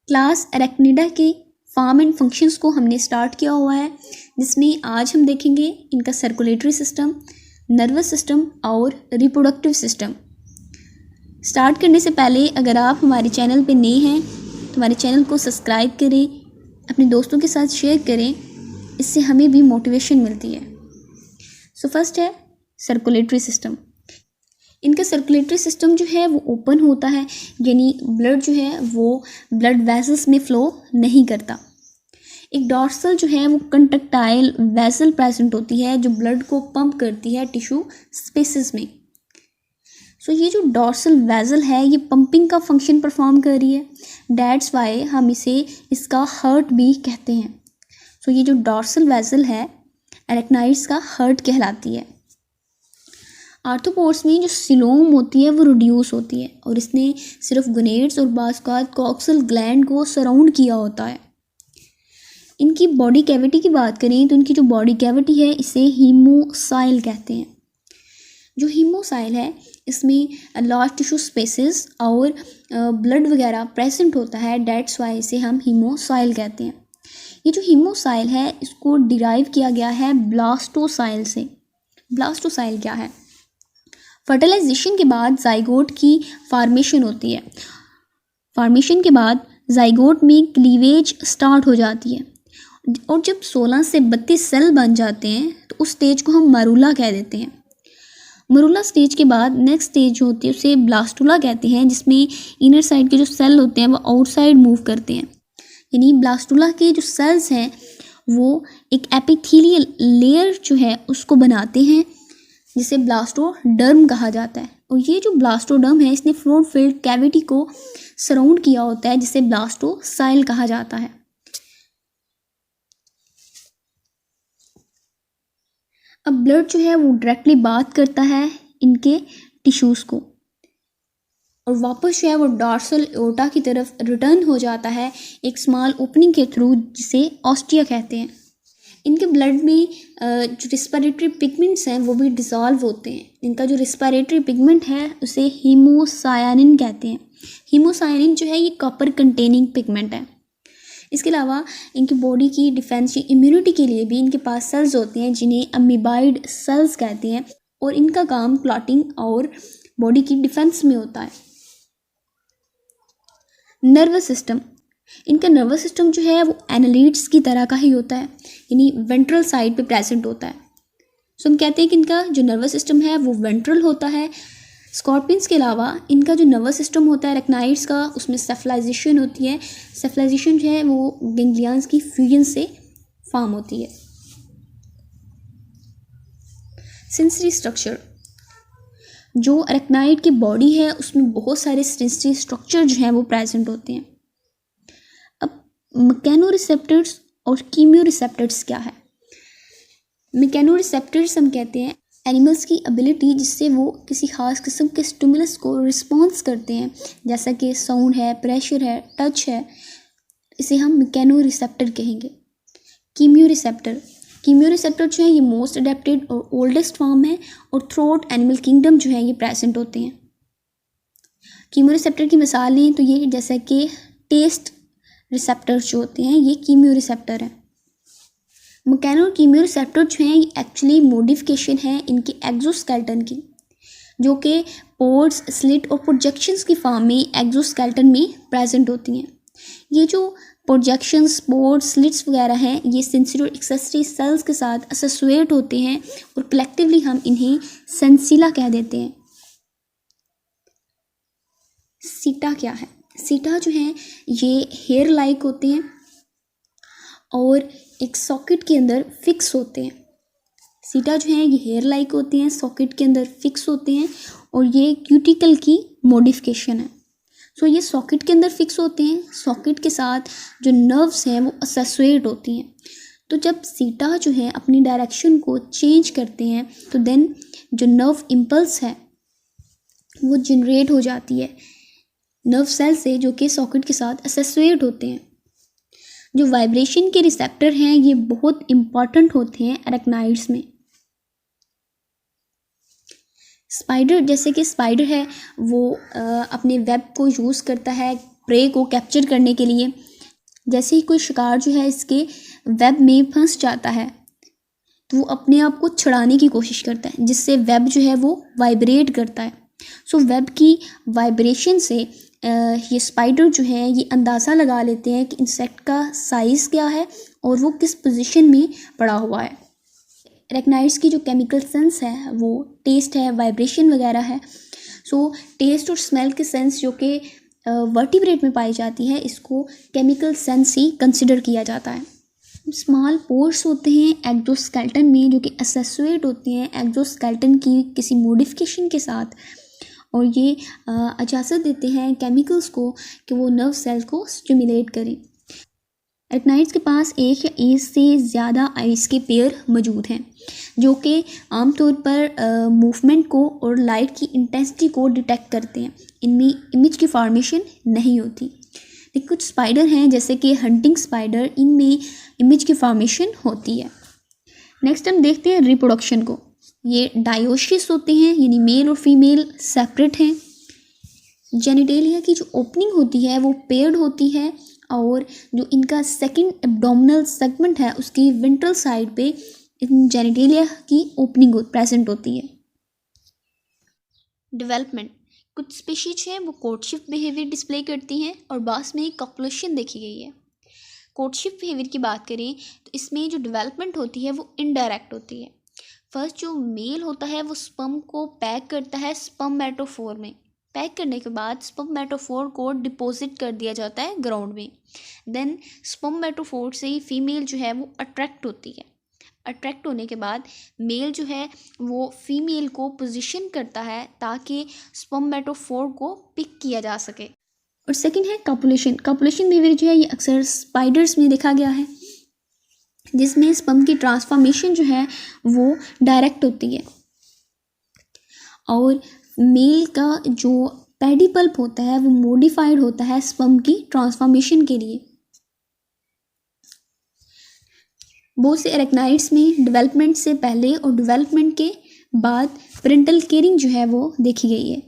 Class Arachnida के form and functions को हमने स्टार्ट किया हुआ है, जिसमें आज हम देखेंगे इनका सर्कुलेटरी सिस्टम, नर्वस सिस्टम और रिप्रोडक्टिव सिस्टम। स्टार्ट करने से पहले अगर आप हमारे चैनल पे नए हैं तो हमारे चैनल को सब्सक्राइब करें, अपने दोस्तों के साथ शेयर करें, इससे हमें भी मोटिवेशन मिलती है। सो फर्स्ट है सर्कुलेटरी सिस्टम। इनका सर्कुलेटरी सिस्टम जो है वो ओपन होता है, यानी ब्लड जो है वो ब्लड वेसल्स में फ़्लो नहीं करता। एक डॉर्सल जो है वो कंट्रक्टाइल वेसल प्रेजेंट होती है जो ब्लड को पंप करती है टिश्यू स्पेसेस में। सो ये जो डॉर्सल वेसल है ये पंपिंग का फंक्शन परफॉर्म कर रही है, दैट्स वाई हम इसे इसका हार्ट भी कहते हैं। सो ये जो डॉर्सल वेसल है एरेक्नाइड्स का हार्ट कहलाती है। आर्थ्रोपोड्स में जो सिलोम होती है वो रिड्यूस होती है और इसने सिर्फ गोनेड्स और बास्कात कॉक्सल ग्लैंड को सराउंड किया होता है। इनकी बॉडी कैविटी की बात करें तो इनकी जो बॉडी कैविटी है इसे हीमोसाइल कहते हैं। जो हीमोसाइल है इसमें लार्ज टिश्यू स्पेसेस और ब्लड वगैरह प्रेजेंट होता है, डेट्स वाई इसे हम हीमोसाइल कहते हैं। ये जो हीमोसाइल है इसको डिराइव किया गया है ब्लास्टोसाइल से। ब्लास्टोसाइल क्या है? फर्टिलाइजेशन के बाद जाइगोट की फॉर्मेशन होती है। फॉर्मेशन के बाद जाइगोट में क्लीवेज स्टार्ट हो जाती है और जब 16 से 32 सेल बन जाते हैं तो उस स्टेज को हम मरूला कह देते हैं। मरूला स्टेज के बाद नेक्स्ट स्टेज जो होती है उसे ब्लास्टुला कहते हैं, जिसमें इनर साइड के जो सेल होते हैं वो आउटसाइड मूव करते हैं। यानी ब्लास्टुला के जो सेल्स हैं वो एक एपिथेलियल लेयर जो है उसको बनाते हैं जिसे ब्लास्टोडर्म कहा जाता है। और ये जो ब्लास्टोडर्म है इसने फ्लूइड फिल्ड कैविटी को सराउंड किया होता है जिसे ब्लास्टोसाइल कहा जाता है। अब ब्लड जो है वो डायरेक्टली बात करता है इनके टिश्यूज़ को और वापस जो है वो डॉर्सल एओर्टा की तरफ रिटर्न हो जाता है एक स्मॉल ओपनिंग के थ्रू जिसे ऑस्टिया कहते हैं। इनके ब्लड में जो रिस्पिरेटरी पिगमेंट्स हैं वो भी डिसॉल्व होते हैं। इनका जो रिस्पिरेटरी पिगमेंट है उसे हीमोसायानिन कहते हैं। हीमोसायानिन जो है ये कॉपर कंटेनिंग पिगमेंट है। इसके अलावा इनकी बॉडी की डिफेंस इम्यूनिटी के लिए भी इनके पास सेल्स होते हैं जिन्हें अमीबाइड सेल्स कहते हैं और इनका काम क्लॉटिंग और बॉडी की डिफेंस में होता है। Nervous system. इनका नर्वस सिस्टम जो है वो एनालिड्स की तरह का ही होता है, यानी वेंट्रल साइड पे प्रेजेंट होता है। सो हम कहते हैं कि इनका जो नर्वस सिस्टम है वो वेंट्रल होता है। स्कॉर्पियंस के अलावा इनका जो नर्वस सिस्टम होता है एरेक्नाइड्स का उसमें सेफलाइजेशन होती है। सेफलाइजेशन जो है वो गैंग्लियंस की फ्यूजन से फॉर्म होती है। Sensory structure. जो एरेक्नाइड की बॉडी है उसमें बहुत सारे सेंसरी स्ट्रक्चर जो हैं वो प्रेजेंट होते हैं। अब मैकेनोरिसेप्टर्स और कीमियोरिसेप्टर्स क्या है? मैकेनोरिसेप्टर्स हम कहते हैं एनिमल्स की एबिलिटी जिससे वो किसी खास किस्म के स्टिमुलस को रिस्पॉन्स करते हैं, जैसा कि साउंड है, प्रेशर है, टच है, इसे हम मैकेनोरिसेप्टर कहेंगे। कीमियोरिसेप्टर। कीमियोरिसेप्टर जो है ये मोस्ट अडेप्टेड और ओल्डेस्ट फॉर्म है और थ्रोट एनिमल किंगडम जो है ये प्रेजेंट होते हैं। कीमियोरिसेप्टर की मिसाल लें तो ये जैसा कि टेस्ट रिसेप्टर्स जो होते हैं ये कीमियोरिसेप्टर हैं। मैकेनो कीमियोरिसेप्टर जो हैं ये एक्चुअली मॉडिफिकेशन है इनके एक्सोस्केलेटन की, जो कि पोर्स, स्लिट और प्रोजेक्शंस की फॉर्म में एक्सोस्केलेटन में प्रेजेंट होती हैं। ये जो प्रोजेक्शंस, पोर्स, स्लिट्स वगैरह हैं ये सेंसरी और एक्सेसरी सेल्स के साथ एसोसिएट होते हैं और कलेक्टिवली हम इन्हें सेंसिला कह देते हैं। सीटा क्या है? सीटा जो हैं ये हेयर लाइक होते हैं और एक सॉकेट के अंदर फिक्स होते हैं। सीटा जो हैं ये हेयर लाइक होते हैं, सॉकेट के अंदर फिक्स होते हैं और ये क्यूटिकल की मॉडिफिकेशन है। सो ये सॉकेट के अंदर फिक्स होते हैं, सॉकेट के साथ जो नर्व्स हैं वो एसोसिएट होती हैं। तो जब सीटा जो है अपनी डायरेक्शन को चेंज करते हैं तो देन जो नर्व इम्पल्स है वो जनरेट हो जाती है नर्व सेल से जो कि सॉकेट के साथ एसोसिएट होते हैं। जो वाइब्रेशन के रिसेप्टर हैं ये बहुत इम्पॉर्टेंट होते हैं एरेक्नाइड्स में। स्पाइडर, जैसे कि स्पाइडर है वो अपने वेब को यूज़ करता है प्रे को कैप्चर करने के लिए। जैसे ही कोई शिकार जो है इसके वेब में फंस जाता है तो वो अपने आप को छुड़ाने की कोशिश करता है, जिससे वेब जो है वो वाइब्रेट करता है। सो वेब की वाइब्रेशन से ये स्पाइडर जो है ये अंदाज़ा लगा लेते हैं कि इंसेक्ट का साइज़ क्या है और वो किस पोजीशन में पड़ा हुआ है। अरेक्नाइड्स की जो केमिकल सेंस है वो टेस्ट है, वाइब्रेशन वगैरह है। सो टेस्ट और स्मेल के सेंस जो कि वर्टिब्रेट में पाई जाती है, इसको केमिकल सेंस ही कंसिडर किया जाता है। स्मॉल पोर्स होते हैं एक्सोस्केलेटन में जो कि एसोसिएट होते हैं एक्सोस्केलेटन की किसी मॉडिफिकेशन के साथ, और ये इजाज़त देते हैं केमिकल्स को कि वो नर्व सेल को स्टिमुलेट करें। अरेक्नाइड्स के पास एक या एक से ज़्यादा आइज़ के पेयर मौजूद हैं जो कि आमतौर पर मूवमेंट को और लाइट की इंटेंसिटी को डिटेक्ट करते हैं। इनमें इमेज की फॉर्मेशन नहीं होती। लेकिन कुछ स्पाइडर हैं जैसे कि हंटिंग स्पाइडर, इनमें इमेज की फॉर्मेशन होती है। नेक्स्ट हम देखते हैं रिप्रोडक्शन को। ये डायोसिस होते हैं, यानी मेल और फीमेल सेपरेट हैं। जेनिटेलिया की जो ओपनिंग होती है वो पेयर्ड होती है, और जो इनका सेकंड एब्डोमिनल सेगमेंट है उसकी वेंट्रल साइड पे इन जेनिटेलिया की ओपनिंग प्रेजेंट होती है। डेवलपमेंट, कुछ स्पीशीज हैं वो कोर्टशिप बिहेवियर डिस्प्ले करती हैं और बाद में कॉपुलेशन देखी गई है। कोर्टशिप बिहेवियर की बात करें तो इसमें जो डेवलपमेंट होती है वो इनडायरेक्ट होती है। फर्स्ट जो मेल होता है वो स्पर्म को पैक करता है स्पर्मेटोफोर में। पैक करने के बाद स्पर्मेटोफोर को डिपॉजिट कर दिया जाता है ग्राउंड में। देन स्पर्मेटोफोर से ही फीमेल जो है वो अट्रैक्ट होती है। अट्रैक्ट होने के बाद मेल जो है वो फीमेल को पोजीशन करता है ताकि स्पर्मेटोफोर को पिक किया जा सके। और सेकंड है कॉपुलेशन। कॉपुलेशन बिहेवियर जो है ये अक्सर स्पाइडर्स में देखा गया है, जिसमें स्पर्म की ट्रांसफॉर्मेशन जो है वो डायरेक्ट होती है, और मेल का जो पेडिपल्प होता है वो मॉडिफाइड होता है स्पर्म की ट्रांसफॉर्मेशन के लिए। बहुत से अरेक्नाइड्स में डेवलपमेंट से पहले और डेवलपमेंट के बाद पेरेंटल केयरिंग जो है वो देखी गई है।